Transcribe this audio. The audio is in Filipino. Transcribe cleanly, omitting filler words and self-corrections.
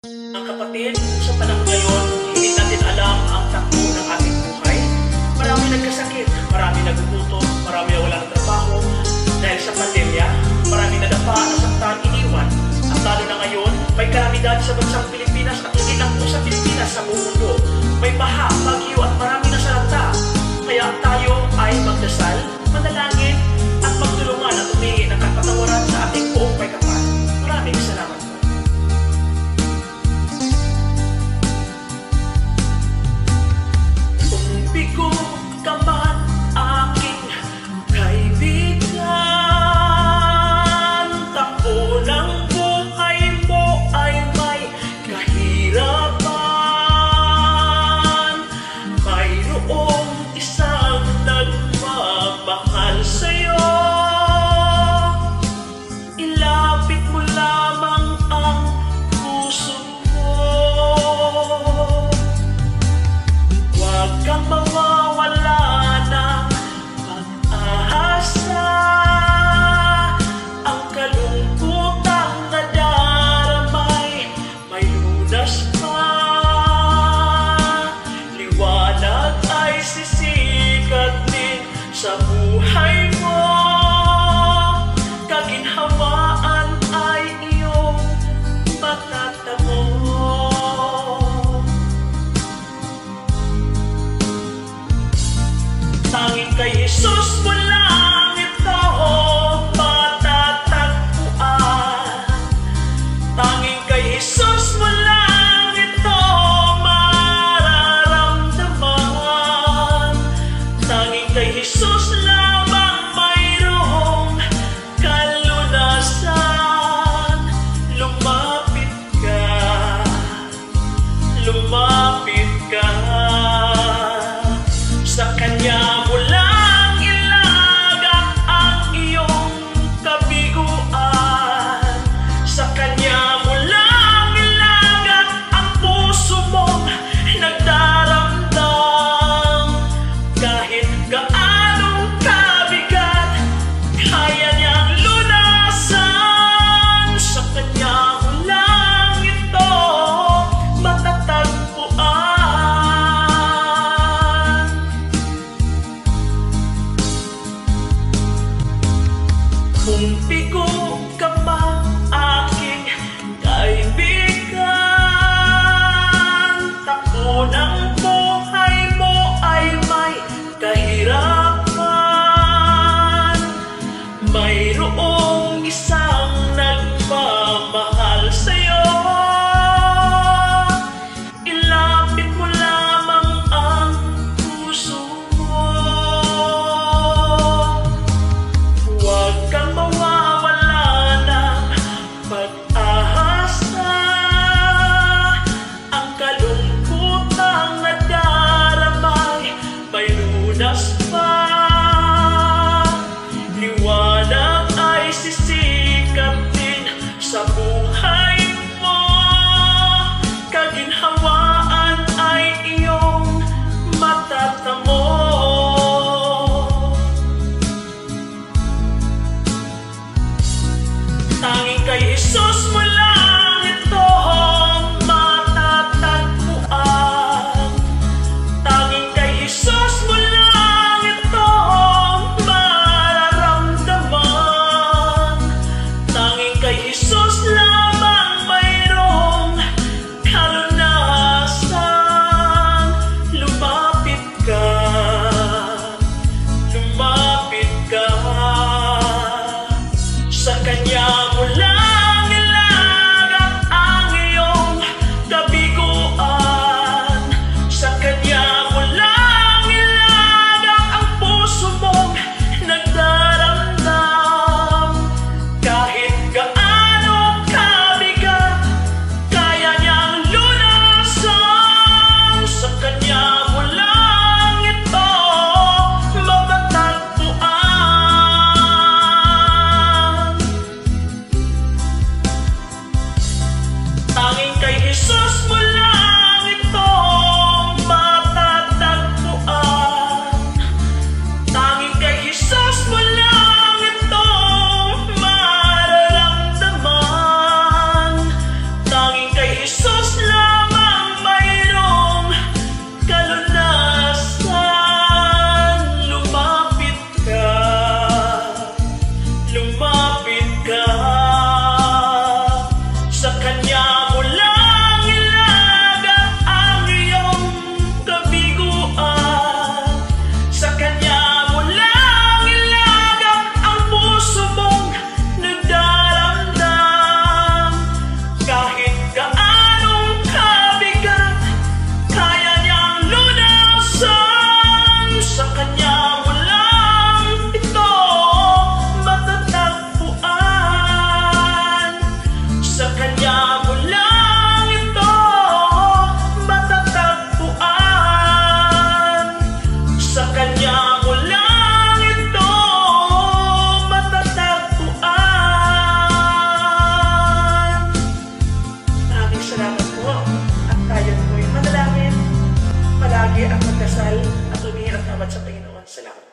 Mga kapatid, sa panahon ngayon, hindi natin alam ang takbo ng ating buhay. Marami nagkasakit, marami nagugutom, marami na wala ng trabaho. Dahil sa pandemya, marami nadapa, nasaktan, iniwan. At lalo na ngayon, may kalamidad sa bansang Pilipinas at hindi lang po sa Pilipinas, sa buong mundo. May baha, bagyo at marami na salanta. Kaya tayo ay magdasal, manalangin at magtulungan at humingi ng kapatawaran sa ating buong may kapal. Maraming salamat po. Bigo ka man aking kaibigan, takbo ng buhay mo ay may kahirapan. Mayroong isang nagmamahal sa'yo, ilapit mo lamang ang puso mo. Huwag kang mawawala ng pag-asa, ang kalungkutang nadaramay may lunas pa. Liwanag ay sisikat din sa buhay mo, kaginhawaan ay iyong matatamo. Tanging kay Jesus mo lang ito matatagpuan. Tanging kay Jesus mo lang ito mararamdaman. Tanging kay Jesus lamang mayroong kalunasan. Lumapit ka, lumapit ka. Sa Kanya mo lang ilagak ang iyong kabiguan. Sa Kanya mo lang ilagak ang puso mong nagdaramdam. Kahit gaanong kabigat, kaya niyang lunasan. Sa Kanya mo lang ito matatagpuan. ang magdasal at humingi ng tawad sa Panginoon. Salamat.